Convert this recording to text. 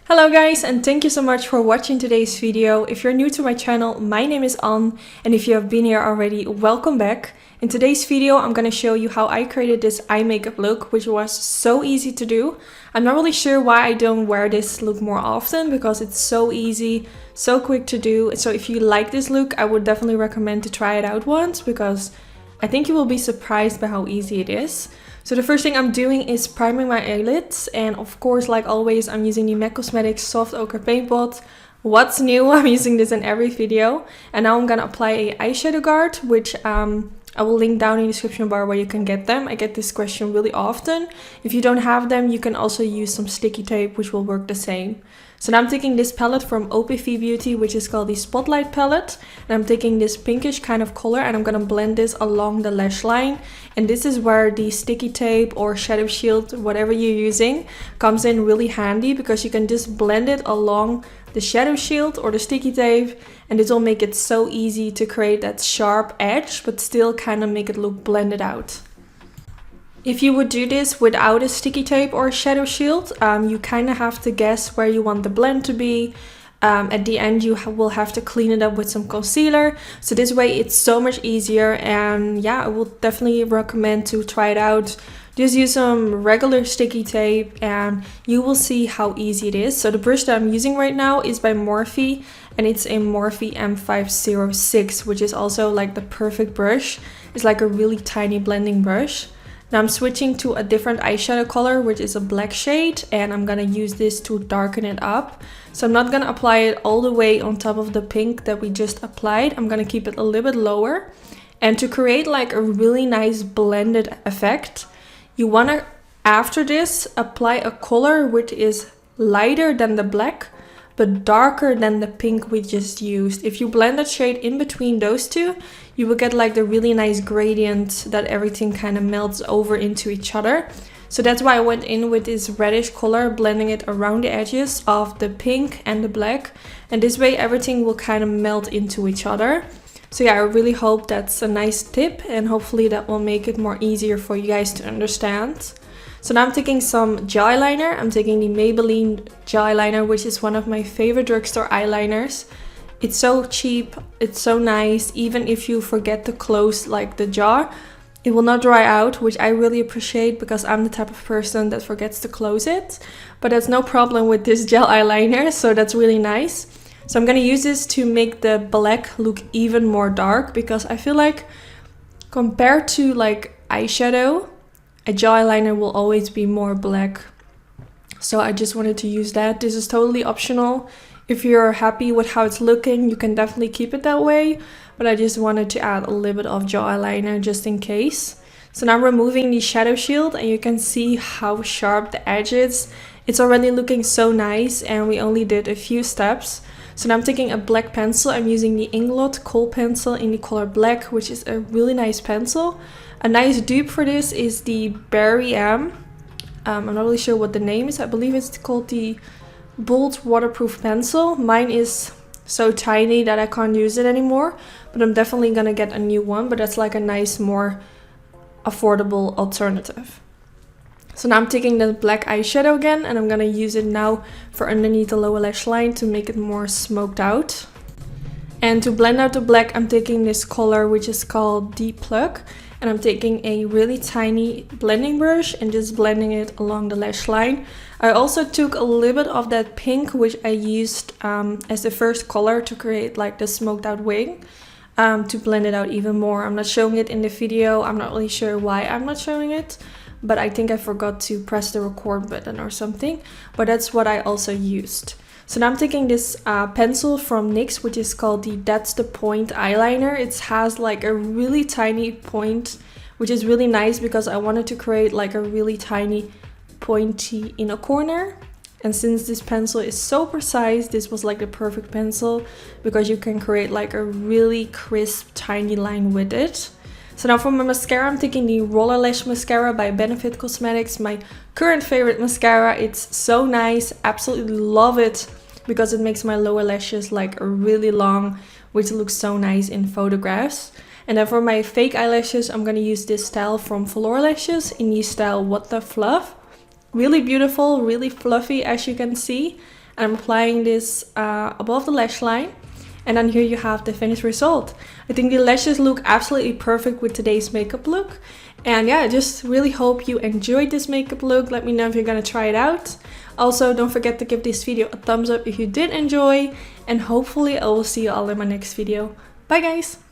Hello guys, and thank you so much for watching today's video. If you're new to my channel, my name is Anne, and if you have been here already, welcome back. In today's video, I'm gonna show you how I created this eye makeup look, which was so easy to do. I'm not really sure why I don't wear this look more often, because it's so easy, so quick to do. So if you like this look, I would definitely recommend to try it out once, because I think you will be surprised by how easy it is. So the first thing I'm doing is priming my eyelids, and of course, like always, I'm using the MAC Cosmetics Soft Ochre Paint Pot. What's new? I'm using this in every video. And now I'm gonna apply a eyeshadow guard, which I will link down in the description bar where you can get them. I get this question really often. If you don't have them, you can also use some sticky tape, which will work the same. So now I'm taking this palette from OPV Beauty, which is called the Spotlight palette. And I'm taking this pinkish kind of color and I'm gonna blend this along the lash line. And this is where the sticky tape or shadow shield, whatever you're using, comes in really handy, because you can just blend it along the shadow shield or the sticky tape, and this will make it so easy to create that sharp edge, but still kind of make it look blended out. If you would do this without a sticky tape or a shadow shield, you kind of have to guess where you want the blend to be. At the end, you will have to clean it up with some concealer. So this way it's so much easier, and yeah, I will definitely recommend to try it out. Just use some regular sticky tape and you will see how easy it is. So the brush that I'm using right now is by Morphe, and it's a Morphe M506, which is also like the perfect brush. It's like a really tiny blending brush. Now I'm switching to a different eyeshadow color, which is a black shade, and I'm gonna use this to darken it up. So I'm not gonna apply it all the way on top of the pink that we just applied. I'm gonna keep it a little bit lower. And to create like a really nice blended effect, you wanna, after this, apply a color which is lighter than the black, but darker than the pink we just used. If you blend that shade in between those two, you will get like the really nice gradient that everything kind of melts over into each other. So that's why I went in with this reddish color, blending it around the edges of the pink and the black. And this way everything will kind of melt into each other. So yeah, I really hope that's a nice tip, and hopefully that will make it more easier for you guys to understand. So now I'm taking some gel eyeliner. I'm taking the Maybelline gel eyeliner, which is one of my favorite drugstore eyeliners. It's so cheap, it's so nice. Even if you forget to close like the jar, it will not dry out, which I really appreciate, because I'm the type of person that forgets to close it. But that's no problem with this gel eyeliner, so that's really nice. So I'm gonna use this to make the black look even more dark, because I feel like compared to like eyeshadow, a gel eyeliner will always be more black. So I just wanted to use that. This is totally optional. If you're happy with how it's looking, you can definitely keep it that way. But I just wanted to add a little bit of gel eyeliner just in case. So now I'm removing the shadow shield, and you can see how sharp the edge is. It's already looking so nice, and we only did a few steps. So now I'm taking a black pencil. I'm using the Inglot Kohl pencil in the color black, which is a really nice pencil. A nice dupe for this is the Berry M. I'm not really sure what the name is. I believe it's called the Bold Waterproof Pencil. Mine is so tiny that I can't use it anymore, but I'm definitely gonna get a new one. But that's like a nice, more affordable alternative. So now I'm taking the black eyeshadow again, and I'm gonna use it now for underneath the lower lash line to make it more smoked out. And to blend out the black, I'm taking this color, which is called Deep Plug. And I'm taking a really tiny blending brush and just blending it along the lash line. I also took a little bit of that pink, which I used as the first color to create like the smoked out wing, to blend it out even more. I'm not showing it in the video. I'm not really sure why I'm not showing it, but I think I forgot to press the record button or something. But that's what I also used. So now I'm taking this pencil from NYX, which is called the That's the Point eyeliner. It has like a really tiny point, which is really nice, because I wanted to create like a really tiny pointy inner corner. And since this pencil is so precise, this was like the perfect pencil, because you can create like a really crisp tiny line with it. So now for my mascara, I'm taking the Roller Lash Mascara by Benefit Cosmetics, my current favorite mascara. It's so nice, absolutely love it, because it makes my lower lashes like really long, which looks so nice in photographs. And then for my fake eyelashes, I'm gonna use this style from Velour Lashes in the style What the Fluff. Really beautiful, really fluffy, as you can see. And I'm applying this above the lash line. And then here you have the finished result. I think the lashes look absolutely perfect with today's makeup look. And yeah, I just really hope you enjoyed this makeup look. Let me know if you're gonna try it out. Also, don't forget to give this video a thumbs up if you did enjoy. And hopefully I will see you all in my next video. Bye guys!